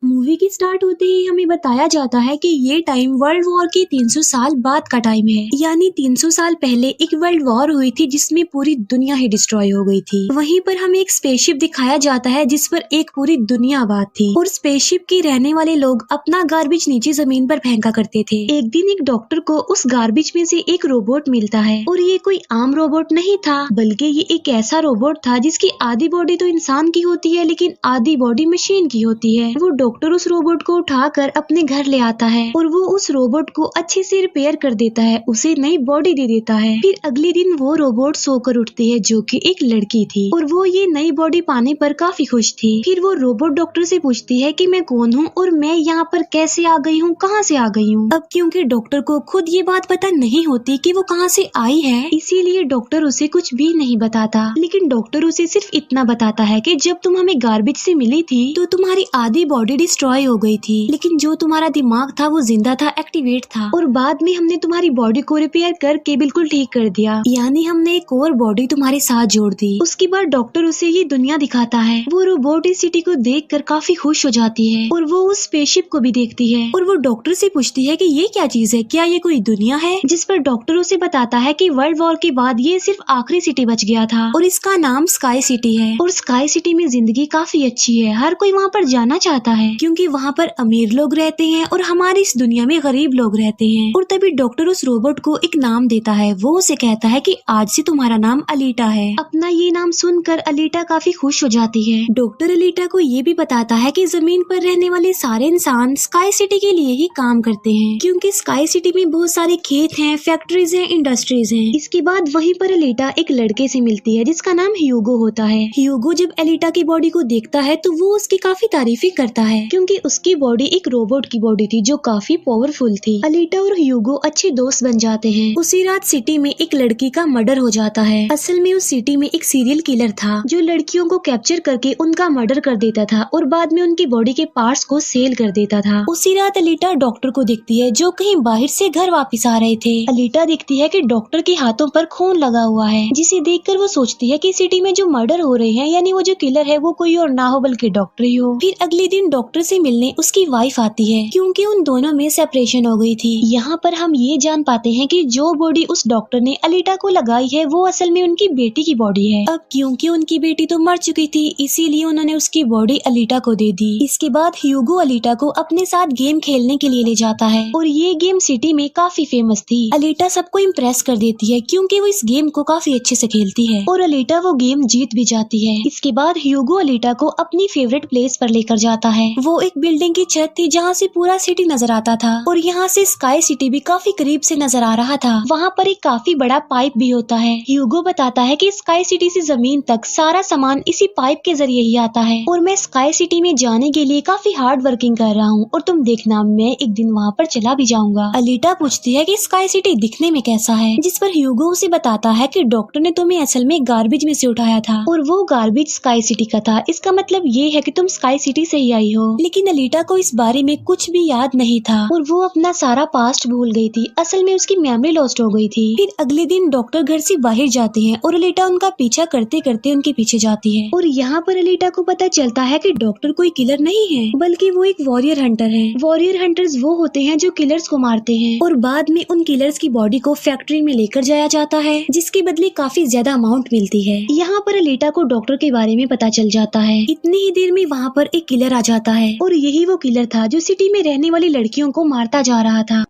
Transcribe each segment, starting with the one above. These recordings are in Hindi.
मूवी की स्टार्ट होते ही हमें बताया जाता है कि ये टाइम वर्ल्ड वॉर के 300 साल बाद का टाइम है। यानी 300 साल पहले एक वर्ल्ड वॉर हुई थी जिसमें पूरी दुनिया ही डिस्ट्रॉय हो गई थी। वहीं पर हमें एक स्पेसशिप दिखाया जाता है जिस पर एक पूरी दुनिया आबाद थी और स्पेसशिप के रहने वाले लोग अपना गार्बेज नीचे जमीन पर फेंका करते थे। एक दिन एक डॉक्टर को उस गार्बेज में से एक रोबोट मिलता है और ये कोई आम रोबोट नहीं था, बल्कि ये एक ऐसा रोबोट था जिसकी आधी बॉडी तो इंसान की होती है लेकिन आधी बॉडी मशीन की होती है। वो डॉक्टर उस रोबोट को उठाकर अपने घर ले आता है और वो उस रोबोट को अच्छे से रिपेयर कर देता है, उसे नई बॉडी दे देता है। फिर अगले दिन वो रोबोट सोकर उठती है जो कि एक लड़की थी और वो ये नई बॉडी पाने पर काफी खुश थी। फिर वो रोबोट डॉक्टर से पूछती है कि मैं कौन हूँ और मैं यहाँ पर कैसे आ गई हूँ, कहाँ से आ गई हूँ। अब क्योंकि डॉक्टर को खुद ये बात पता नहीं होती कि वो कहाँ से आई है, इसीलिए डॉक्टर उसे कुछ भी नहीं बताता। लेकिन डॉक्टर उसे सिर्फ इतना बताता है कि जब तुम हमें गार्बेज से मिली थी तो तुम्हारी आधी बॉडी डिस्ट्रॉय हो गई थी, लेकिन जो तुम्हारा दिमाग था वो जिंदा था, एक्टिवेट था, और बाद में हमने तुम्हारी बॉडी को रिपेयर करके बिल्कुल ठीक कर दिया। यानी हमने एक और बॉडी तुम्हारे साथ जोड़ दी। उसके बाद डॉक्टर उसे ये दुनिया दिखाता है। वो रोबोट इस सिटी को देखकर काफी खुश हो जाती है और वो उस स्पेसशिप को भी देखती है और वो डॉक्टर से पूछती है कि ये क्या चीज है, क्या ये कोई दुनिया है। जिस पर डॉक्टर उसे बताता है कि वर्ल्ड वॉर के बाद ये सिर्फ आखिरी सिटी बच गया था और इसका नाम स्काई सिटी है। और स्काई सिटी में जिंदगी काफी अच्छी है, हर कोई वहाँ पर जाना चाहता है क्योंकि वहाँ पर अमीर लोग रहते हैं और हमारी इस दुनिया में गरीब लोग रहते हैं। और तभी डॉक्टर उस रोबोट को एक नाम देता है। वो उसे कहता है कि आज से तुम्हारा नाम अलीटा है। अपना ये नाम सुनकर अलीटा काफी खुश हो जाती है। डॉक्टर अलीटा को ये भी बताता है कि जमीन पर रहने वाले सारे इंसान स्काई सिटी के लिए ही काम करते हैं क्योंकि स्काई सिटी में बहुत सारे खेत हैं, फैक्ट्रीज हैं, इंडस्ट्रीज हैं। इसके बाद वहीं पर अलीटा एक लड़के से मिलती है जिसका नाम ह्यूगो होता है। ह्यूगो जब अलीटा की बॉडी को देखता है तो वो उसकी काफी तारीफें करता है क्योंकि उसकी बॉडी एक रोबोट की बॉडी थी जो काफी पावरफुल थी। अलीटा और ह्यूगो अच्छे दोस्त बन जाते हैं। उसी रात सिटी में एक लड़की का मर्डर हो जाता है। असल में उस सिटी में एक सीरियल किलर था जो लड़कियों को कैप्चर करके उनका मर्डर कर देता था और बाद में उनकी बॉडी के पार्ट्स को सेल कर देता था। उसी रात अलीटा डॉक्टर को देखती है जो कहीं बाहर से घर वापस आ रहे थे। अलीटा देखती है कि डॉक्टर के हाथों पर खून लगा हुआ है, जिसे देखकर वो सोचती है कि सिटी में जो मर्डर हो रहे हैं यानी वो जो किलर है वो कोई और ना हो बल्कि डॉक्टर ही हो। फिर अगले दिन डॉक्टर से मिलने उसकी वाइफ आती है क्योंकि उन दोनों में सेपरेशन हो गई थी। यहाँ पर हम ये जान पाते हैं कि जो बॉडी उस डॉक्टर ने अलीटा को लगाई है वो असल में उनकी बेटी की बॉडी है। अब क्योंकि उनकी बेटी तो मर चुकी थी इसीलिए उन्होंने उसकी बॉडी अलीटा को दे दी। इसके बाद ह्यूगो अलीटा को अपने साथ गेम खेलने के लिए ले जाता है और ये गेम सिटी में काफी फेमस थी। अलीटा सबको इम्प्रेस कर देती है क्योंकि वो इस गेम को काफी अच्छे से खेलती है और अलीटा वो गेम जीत भी जाती है। इसके बाद ह्यूगो अलीटा को अपनी फेवरेट प्लेस पर लेकर जाता है। वो एक बिल्डिंग की छत थी जहाँ से पूरा सिटी नजर आता था और यहाँ से स्काई सिटी भी काफी करीब से नजर आ रहा था। वहाँ पर एक काफी बड़ा पाइप भी होता है। ह्यूगो बताता है कि स्काई सिटी से जमीन तक सारा सामान इसी पाइप के जरिए ही आता है और मैं स्काई सिटी में जाने के लिए काफी हार्ड वर्किंग कर रहा हूँ और तुम देखना मैं एक दिन वहाँ पर चला भी जाऊंगा। अलीटा पूछती है कि स्काई सिटी दिखने में कैसा है, जिस पर ह्यूगो उसे बताता है कि डॉक्टर ने तुम्हें असल में गार्बेज में से उठाया था और वो गार्बेज स्काई सिटी का था। इसका मतलब ये है कि तुम स्काई सिटी से ही आई हो। लेकिन अलीटा को इस बारे में कुछ भी याद नहीं था और वो अपना सारा पास्ट भूल गई थी। असल में उसकी मेमोरी लॉस्ट हो गई थी। फिर अगले दिन डॉक्टर घर से बाहर जाते हैं और अलीटा उनका पीछा करते करते उनके पीछे जाती है और यहाँ पर अलीटा को पता चलता है कि डॉक्टर कोई किलर नहीं है बल्कि वो एक वॉरियर हंटर है। वॉरियर हंटर्स वो होते हैं जो किलर्स को मारते हैं और बाद में उन किलर्स की बॉडी को फैक्ट्री में लेकर जाया जाता है जिसके बदले काफी ज्यादा अमाउंट मिलती है। यहाँ पर अलीटा को डॉक्टर के बारे में पता चल जाता है। इतनी ही देर में वहाँ पर एक किलर आ जाता है और यही वो किलर था जो सिटी में रहने वाली लड़कियों को मारता जा रहा था।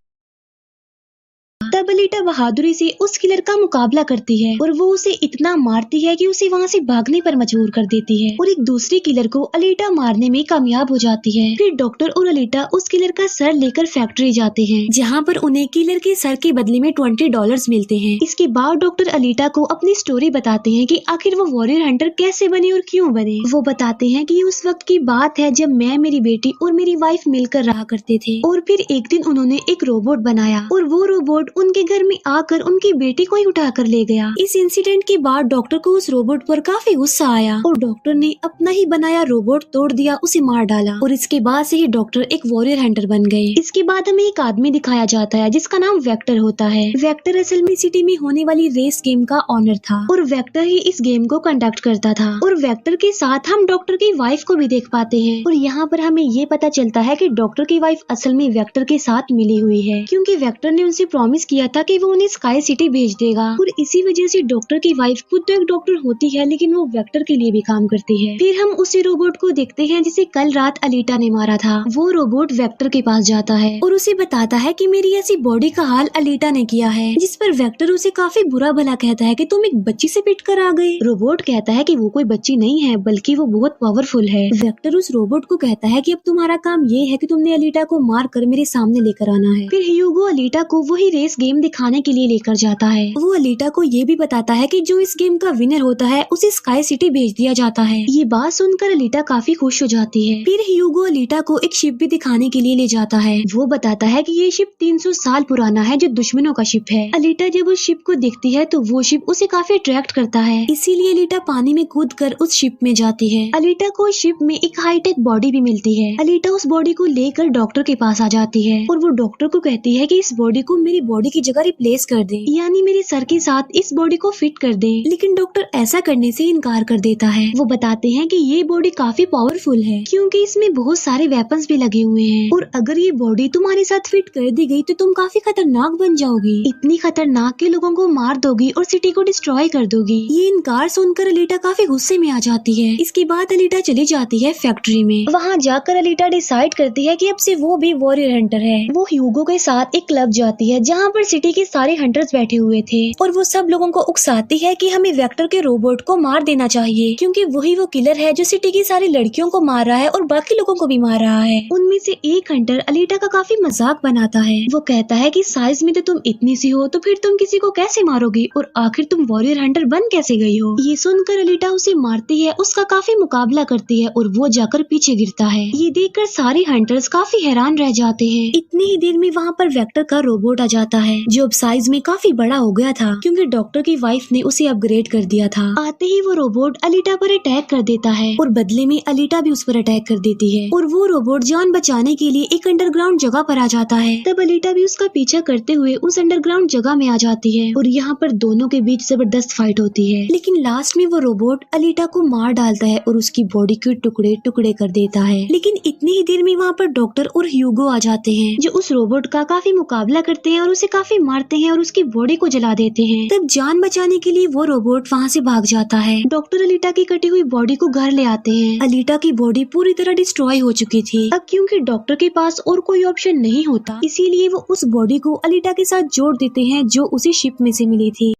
तब अलीटा बहादुरी से उस किलर का मुकाबला करती है और वो उसे इतना मारती है कि उसे वहाँ से भागने पर मजबूर कर देती है और एक दूसरे किलर को अलीटा मारने में कामयाब हो जाती है। फिर डॉक्टर और अलीटा उस किलर का सर लेकर फैक्ट्री जाते हैं जहाँ पर उन्हें किलर के सर के बदले में $20 मिलते हैं। इसके बाद डॉक्टर अलीटा को अपनी स्टोरी बताते हैं कि आखिर वो वॉरियर हंटर कैसे बने और क्यों बने। वो बताते हैं कि उस वक्त की बात है जब मैं, मेरी बेटी और मेरी वाइफ मिलकर रहा करते थे और फिर एक दिन उन्होंने एक रोबोट बनाया और वो रोबोट उन उनके घर में आकर उनकी बेटी को ही उठा कर ले गया। इस इंसिडेंट के बाद डॉक्टर को उस रोबोट पर काफी गुस्सा आया और डॉक्टर ने अपना ही बनाया रोबोट तोड़ दिया, उसे मार डाला और इसके बाद से ही डॉक्टर एक वॉरियर हंटर बन गए। इसके बाद हमें एक आदमी दिखाया जाता है जिसका नाम वेक्टर होता है। वेक्टर असल में सिटी में होने वाली रेस गेम का ऑनर था और वेक्टर ही इस गेम को कंडक्ट करता था। और वेक्टर के साथ हम डॉक्टर की वाइफ को भी देख पाते हैं और यहाँ पर हमें ये पता चलता है कि डॉक्टर की वाइफ असल में वेक्टर के साथ मिली हुई है, क्योंकि वेक्टर ने उनसे प्रॉमिस किया था कि वो उन्हें स्काई सिटी भेज देगा। और इसी वजह से डॉक्टर की वाइफ खुद तो एक डॉक्टर होती है लेकिन वो वेक्टर के लिए भी काम करती है। फिर हम उसी रोबोट को देखते हैं जिसे कल रात अलीटा ने मारा था। वो रोबोट वेक्टर के पास जाता है और उसे बताता है कि मेरी ऐसी बॉडी का हाल अलीटा ने किया है, जिस पर वेक्टर उसे काफी बुरा भला कहता है कि तुम एक बच्ची से पिट कर आ गए। रोबोट कहता है कि वो कोई बच्ची नहीं है बल्कि वो बहुत पावरफुल है। वेक्टर उस रोबोट को कहता है कि अब तुम्हारा काम ये है कि तुमने अलीटा को मार कर मेरे सामने लेकर आना है। फिर ह्यूगो अलीटा को वही रेस गेम दिखाने के लिए लेकर जाता है। वो अलीटा को ये भी बताता है कि जो इस गेम का विनर होता है उसे स्काई सिटी भेज दिया जाता है। ये बात सुनकर अलीटा काफी खुश हो जाती है। फिर ह्यूगो अलीटा को एक शिप भी दिखाने के लिए ले जाता है। वो बताता है कि ये शिप 300 साल पुराना है जो दुश्मनों का शिप है। अलीटा जब उस शिप को देखती है तो वो शिप उसे काफी अट्रैक्ट करता है, इसीलिए अलीटा पानी में कूद कर उस शिप में जाती है। अलीटा को शिप में एक हाईटेक बॉडी भी मिलती है। अलीटा उस बॉडी को लेकर डॉक्टर के पास आ जाती है और वो डॉक्टर को कहती है कि इस बॉडी को मेरी बॉडी की जगह रिप्लेस कर दे, यानी मेरे सर के साथ इस बॉडी को फिट कर दे। लेकिन डॉक्टर ऐसा करने से इनकार कर देता है। वो बताते हैं कि ये बॉडी काफी पावरफुल है क्योंकि इसमें बहुत सारे वेपन्स भी लगे हुए हैं और अगर ये बॉडी तुम्हारे साथ फिट कर दी गई तो तुम काफी खतरनाक बन जाओगी, इतनी खतरनाक के लोगों को मार दोगी और सिटी को डिस्ट्रॉय कर दोगी। ये इनकार सुनकर अलीटा काफी गुस्से में आ जाती है। इसके बाद अलीटा चली जाती है फैक्ट्री में। वहाँ जाकर अलीटा डिसाइड करती है कि अब से वो भी वॉरियर हंटर है। वो ह्यूगो के साथ एक क्लब जाती है जहाँ पर सिटी के सारे हंटर्स बैठे हुए थे और वो सब लोगों को उकसाती है कि हमें वेक्टर के रोबोट को मार देना चाहिए क्योंकि वही वो किलर है जो सिटी की सारी लड़कियों को मार रहा है और बाकी लोगों को भी मार रहा है। उनमें से एक हंटर अलीटा का काफी मजाक बनाता है। वो कहता है कि साइज में तो तुम इतनी सी हो तो फिर तुम किसी को कैसे मारोगी और आखिर तुम वॉरियर हंटर बन कैसे गई हो। ये सुनकर अलीटा उसे मारती है, उसका काफी मुकाबला करती है और वो जाकर पीछे गिरता है। ये देखकर सारे हंटर्स काफी हैरान रह जाते हैं। इतनी ही देर में वहाँ पर वेक्टर का रोबोट आ जाता है जो अब साइज में काफी बड़ा हो गया था क्योंकि डॉक्टर की वाइफ ने उसे अपग्रेड कर दिया था। आते ही वो रोबोट अलीटा पर अटैक कर देता है और बदले में अलीटा भी उस पर अटैक कर देती है और वो रोबोट जान बचाने के लिए एक अंडरग्राउंड जगह पर आ जाता है। तब अलीटा भी उसका पीछा करते हुए उस अंडरग्राउंड जगह में आ जाती है और यहाँ पर दोनों के बीच जबरदस्त फाइट होती है। लेकिन लास्ट में वो रोबोट अलीटा को मार डालता है और उसकी बॉडी के टुकड़े टुकड़े कर देता है। लेकिन इतनी ही देर में वहाँ पर डॉक्टर और ह्यूगो आ जाते हैं जो उस रोबोट का काफी मुकाबला करते हैं और उसे काफी मारते हैं और उसकी बॉडी को जला देते हैं। तब जान बचाने के लिए वो रोबोट वहाँ से भाग जाता है। डॉक्टर अलीटा की कटी हुई बॉडी को घर ले आते हैं। अलीटा की बॉडी पूरी तरह डिस्ट्रॉय हो चुकी थी। अब क्योंकि डॉक्टर के पास और कोई ऑप्शन नहीं होता इसीलिए वो उस बॉडी को अलीटा के साथ जोड़ देते हैं जो उसी शिप में से मिली थी।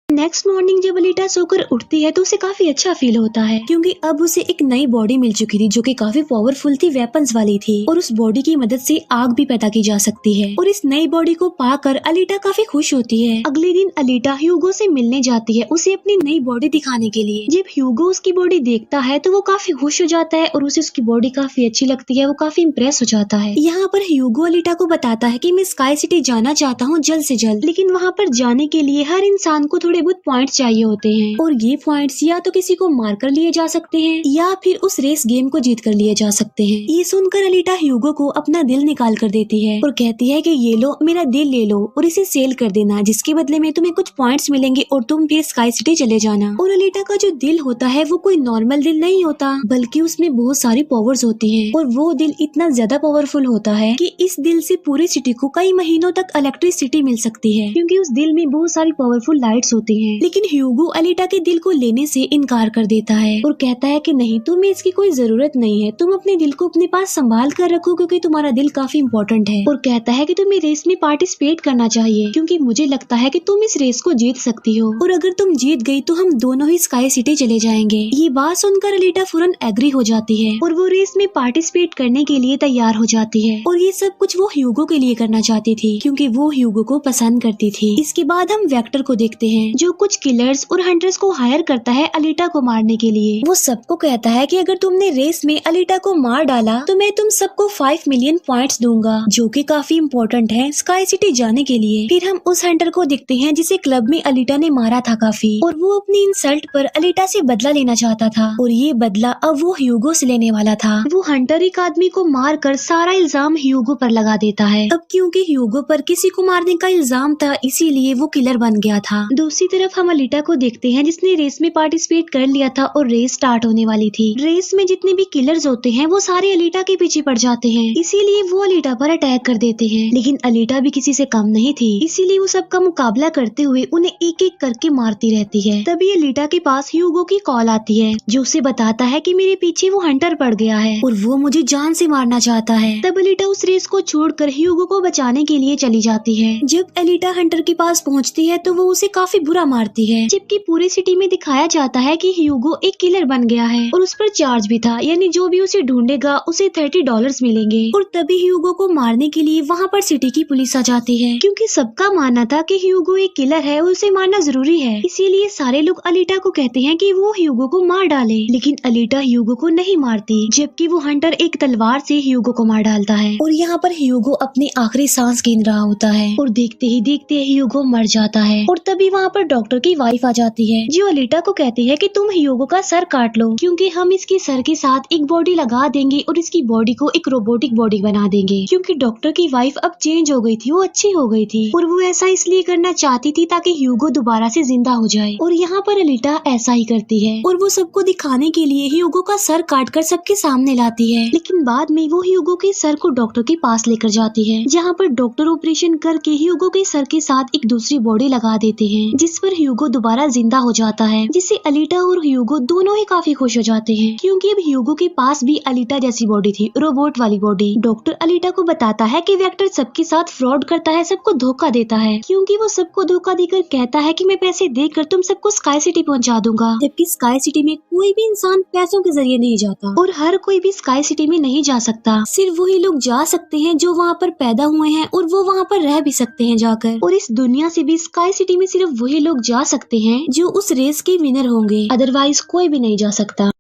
नेक्स्ट मॉर्निंग जब अलीटा सोकर उठती है तो उसे काफी अच्छा फील होता है क्योंकि अब उसे एक नई बॉडी मिल चुकी थी जो कि काफी पावरफुल थी, वेपन्स वाली थी और उस बॉडी की मदद से आग भी पैदा की जा सकती है। और इस नई बॉडी को पाकर अलीटा काफी खुश होती है। अगले दिन अलीटा ह्यूगो से मिलने जाती है उसे अपनी नई बॉडी दिखाने के लिए। जब ह्यूगो उसकी बॉडी देखता है तो वो काफी खुश हो जाता है और उसे उसकी बॉडी काफी अच्छी लगती है। वो काफी इम्प्रेस हो जाता है। यहाँ पर ह्यूगो अलीटा को बताता है कि मैं स्काई सिटी जाना चाहता हूँ जल्द से जल्द, लेकिन वहाँ पर जाने के लिए हर इंसान को थोड़े बहुत पॉइंट्स चाहिए होते हैं और ये पॉइंट्स या तो किसी को मारकर लिए जा सकते हैं या फिर उस रेस गेम को जीत कर लिए जा सकते हैं। ये सुनकर अलीटा ह्यूगो को अपना दिल निकाल कर देती है और कहती है कि ये लो, मेरा दिल ले लो और इसे सेल कर देना, जिसके बदले में तुम्हें कुछ पॉइंट्स मिलेंगे और तुम फिर स्काई सिटी चले जाना। और अलीटा का जो दिल होता है वो कोई नॉर्मल दिल नहीं होता बल्कि उसमें बहुत सारी पावर्स होती है और वो दिल इतना ज्यादा पावरफुल होता है कि इस दिल से पूरी सिटी को कई महीनों तक इलेक्ट्रिसिटी मिल सकती है क्योंकि उस दिल में बहुत सारी पावरफुल लाइट्स होती है। लेकिन ह्यूगो अलीटा के दिल को लेने से इनकार कर देता है और कहता है कि नहीं, तुम्हें इसकी कोई जरूरत नहीं है, तुम अपने दिल को अपने पास संभाल कर रखो क्योंकि तुम्हारा दिल काफी इम्पोर्टेंट है। और कहता है कि तुम्हें रेस में पार्टिसिपेट करना चाहिए क्योंकि मुझे लगता है कि तुम इस रेस को जीत सकती हो और अगर तुम जीत गई तो हम दोनों ही स्काई सिटी चले जाएंगे। ये बात सुनकर अलीटा फौरन एग्री हो जाती है और वो रेस में पार्टिसिपेट करने के लिए तैयार हो जाती है और ये सब कुछ वो ह्यूगो के लिए करना चाहती थी क्योंकि वो ह्यूगो को पसंद करती थी। इसके बाद हम वेक्टर को देखते हैं जो जो कुछ किलर्स और हंटर्स को हायर करता है अलीटा को मारने के लिए। वो सबको कहता है कि अगर तुमने रेस में अलीटा को मार डाला तो मैं तुम सबको 5 मिलियन पॉइंट्स दूंगा, जो कि काफी इम्पोर्टेंट है स्काई सिटी जाने के लिए। फिर हम उस हंटर को देखते हैं जिसे क्लब में अलीटा ने मारा था काफी, और वो अपनी इंसल्ट पर अलीटा से बदला लेना चाहता था, और ये बदला अब वो ह्यूगो से लेने वाला था। वो हंटर एक आदमी को मार कर सारा इल्जाम ह्यूगो पर लगा देता है। अब क्योंकि ह्यूगो पर किसी को मारने का इल्जाम था, इसीलिए वो किलर बन गया था। दूसरी तरफ हम अलीटा को देखते हैं जिसने रेस में पार्टिसिपेट कर लिया था और रेस स्टार्ट होने वाली थी। रेस में जितने भी किलर्स होते हैं वो सारे अलीटा के पीछे पड़ जाते हैं, इसीलिए वो अलीटा पर अटैक कर देते हैं। लेकिन अलीटा भी किसी से कम नहीं थी, इसीलिए वो सबका मुकाबला करते हुए उन्हें एक एक करके मारती रहती है। तभी अलीटा के पास ह्यूगो की कॉल आती है जो उसे बताता है कि मेरे पीछे वो हंटर पड़ गया है और वो मुझे जान से मारना चाहता है। तब अलीटा उस रेस को छोड़कर ह्यूगो को बचाने के लिए चली जाती है। जब अलीटा हंटर के पास पहुंचती है तो वो उसे काफी बुरा मारती है, जबकि पूरी सिटी में दिखाया जाता है कि ह्यूगो एक किलर बन गया है और उस पर चार्ज भी था, यानी जो भी उसे ढूंढेगा उसे $30 मिलेंगे। और तभी ह्यूगो को मारने के लिए वहाँ पर सिटी की पुलिस आ जाती है, क्योंकि सबका मानना था कि ह्यूगो एक किलर है और उसे मारना जरूरी है। इसीलिए सारे लोग अलीटा को कहते हैं कि वो ह्यूगो को मार डाले, लेकिन अलीटा ह्यूगो को नहीं मारती, जबकि वो हंटर एक तलवार से ह्यूगो को मार डालता है। और यहाँ पर ह्यूगो अपनी आखिरी सांस गिन रहा होता है और देखते ही देखते ह्यूगो मर जाता है। और तभी वहाँ पर डॉक्टर की वाइफ आ जाती है जो अलीटा को कहती है कि तुम ह्यूगो का सर काट लो, क्योंकि हम इसके सर के साथ एक बॉडी लगा देंगे और इसकी बॉडी को एक रोबोटिक बॉडी बना देंगे। क्योंकि डॉक्टर की वाइफ अब चेंज हो गई थी, वो अच्छी हो गई थी और वो ऐसा इसलिए करना चाहती थी ताकि ह्यूगो दोबारा से जिंदा हो जाए। और यहाँ पर अलीटा ऐसा ही करती है और वो सबको दिखाने के लिए ह्यूगो का सर काट कर सबके सामने लाती है। लेकिन बाद में वो ह्यूगो के सर को डॉक्टर के पास लेकर जाती है, जहाँ पर डॉक्टर ऑपरेशन करके ह्यूगो के सर के साथ एक दूसरी बॉडी लगा देते हैं, जिस पर ह्यूगो दोबारा जिंदा हो जाता है, जिससे अलीटा और ह्यूगो दोनों ही काफी खुश हो जाते हैं, क्योंकि अब ह्यूगो के पास भी अलीटा जैसी बॉडी थी, रोबोट वाली बॉडी। डॉक्टर अलीटा को बताता है कि वेक्टर सबके साथ फ्रॉड करता है, सबको धोखा देता है, क्योंकि वो सबको धोखा देकर कहता है कि मैं पैसे देकर तुम सबको स्काई सिटी पहुंचा दूंगा, जबकि स्काई सिटी में कोई भी इंसान पैसों के जरिए नहीं जाता और हर कोई भी स्काई सिटी में नहीं जा सकता। सिर्फ वही लोग जा सकते हैं जो वहाँ पर पैदा हुए हैं और वो वहाँ पर रह भी सकते हैं जाकर। और इस दुनिया से भी स्काई सिटी में सिर्फ वही लोग जा सकते हैं जो उस रेस के विनर होंगे, अदरवाइज कोई भी नहीं जा सकता।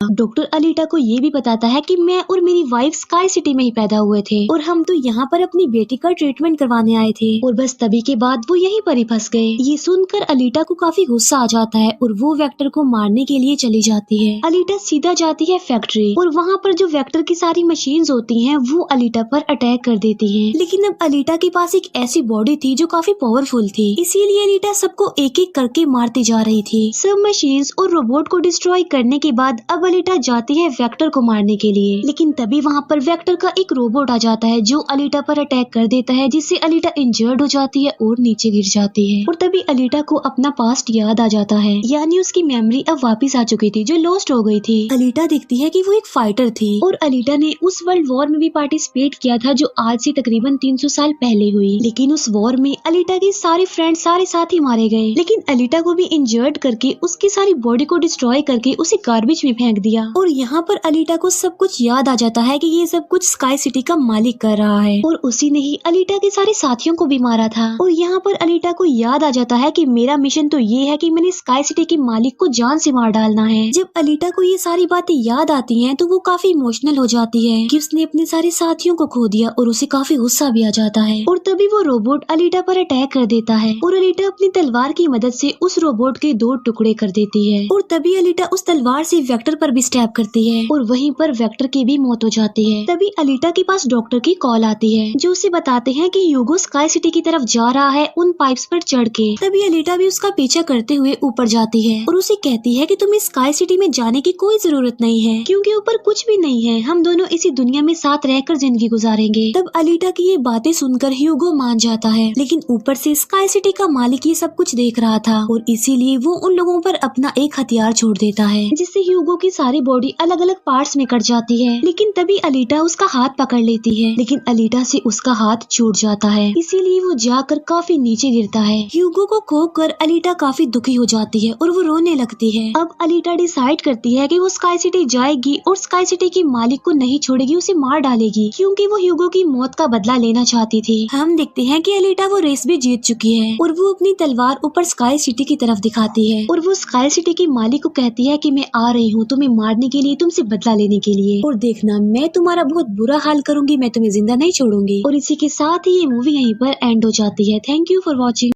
डॉक्टर अलीटा को ये भी बताता है कि मैं और मेरी वाइफ स्काई सिटी में ही पैदा हुए थे और हम तो यहाँ पर अपनी बेटी का ट्रीटमेंट करवाने आए थे, और बस तभी के बाद वो यहीं पर ही फंस गए। ये सुनकर अलीटा को काफी गुस्सा आ जाता है और वो वेक्टर को मारने के लिए चली जाती है। अलीटा सीधा जाती है फैक्ट्री और वहाँ पर जो वेक्टर की सारी मशीन्स होती हैं वो अलीटा पर अटैक कर देती हैं। लेकिन अब अलीटा के पास एक ऐसी बॉडी थी जो काफी पावरफुल थी, इसीलिए अलीटा सबको एक एक करके मारती जा रही थी। सब मशीन्स और रोबोट को डिस्ट्रॉय करने के बाद अब अलीटा जाती है वेक्टर को मारने के लिए, लेकिन तभी वहाँ पर वेक्टर का एक रोबोट आ जाता है जो अलीटा पर अटैक कर देता है, जिससे अलीटा इंजर्ड हो जाती है और नीचे गिर जाती है। और तभी अलीटा को अपना पास्ट याद आ जाता है, यानी उसकी मेमोरी अब वापस आ चुकी थी जो लॉस्ट हो गई थी। अलीटा देखती है कि वो एक फाइटर थी और अलीटा ने उस वर्ल्ड वॉर में भी पार्टिसिपेट किया था जो आज से तकरीबन 300 साल पहले हुई। लेकिन उस वॉर में अलीटा के सारे फ्रेंड सारे साथी मारे गए, लेकिन अलीटा को भी इंजर्ड करके उसकी सारी बॉडी को डिस्ट्रॉय करके उसे गार्बेज में फेंक दिया। और यहाँ पर अलीटा को सब कुछ याद आ जाता है कि ये सब कुछ स्काई सिटी का मालिक कर रहा है और उसी ने ही अलीटा के सारे साथियों को भी मारा था। और यहाँ पर अलीटा को याद आ जाता है कि मेरा मिशन तो ये है कि मैंने स्काई सिटी के मालिक को जान से मार डालना है। जब अलीटा को ये सारी बातें याद आती हैं तो वो काफी इमोशनल हो जाती है कि उसने अपने सारे साथियों को खो दिया और उसे काफी गुस्सा भी आ जाता है। और तभी वो रोबोट अलीटा पर अटैक कर देता है और अलीटा अपनी तलवार की मदद से उस रोबोट के 2 टुकड़े कर देती है। और तभी अलीटा उस तलवार से वेक्टर पर भी स्टैब करती है और वहीं पर वेक्टर की भी मौत हो जाती है। तभी अलीटा के पास डॉक्टर की कॉल आती है जो उसे बताते हैं कि ह्यूगो स्काई सिटी की तरफ जा रहा है उन पाइप्स पर चढ़ के। तभी अलीटा भी उसका पीछा करते हुए ऊपर जाती है और उसे कहती है कि तुम्हें स्काई सिटी में जाने की कोई जरूरत नहीं है, क्योंकि ऊपर कुछ भी नहीं है, हम दोनों इसी दुनिया में साथ रहकर जिंदगी गुजारेंगे। तब अलीटा की ये बातें सुनकर ह्यूगो मान जाता है, लेकिन ऊपर से स्काई सिटी का मालिक ये सब कुछ देख रहा था और इसीलिए वो उन लोगों पर अपना एक हथियार छोड़ देता है, जिससे ह्यूगो की सारी सारी बॉडी अलग अलग पार्ट्स में कट जाती है। लेकिन तभी अलीटा उसका हाथ पकड़ लेती है, लेकिन अलीटा से उसका हाथ छूट जाता है, इसीलिए वो जाकर काफी नीचे गिरता है। ह्यूगो को खोकर अलीटा काफी दुखी हो जाती है और वो रोने लगती है। अब अलीटा डिसाइड करती है कि वो स्काई सिटी जाएगी और स्काई सिटी की मालिक को नहीं छोड़ेगी, उसे मार डालेगी, क्योंकि वो ह्यूगो की मौत का बदला लेना चाहती थी। हम देखते हैं कि अलीटा वो रेस भी जीत चुकी है और वो अपनी तलवार ऊपर स्काई सिटी की तरफ दिखाती है और वो स्काई सिटी की मालिक को कहती है कि मैं आ रही हूँ तुम्हें मारने के लिए, तुमसे बदला लेने के लिए, और देखना मैं तुम्हारा बहुत बुरा हाल करूंगी, मैं तुम्हें जिंदा नहीं छोड़ूंगी। और इसी के साथ ही ये मूवी यहीं पर एंड हो जाती है। Thank you for watching.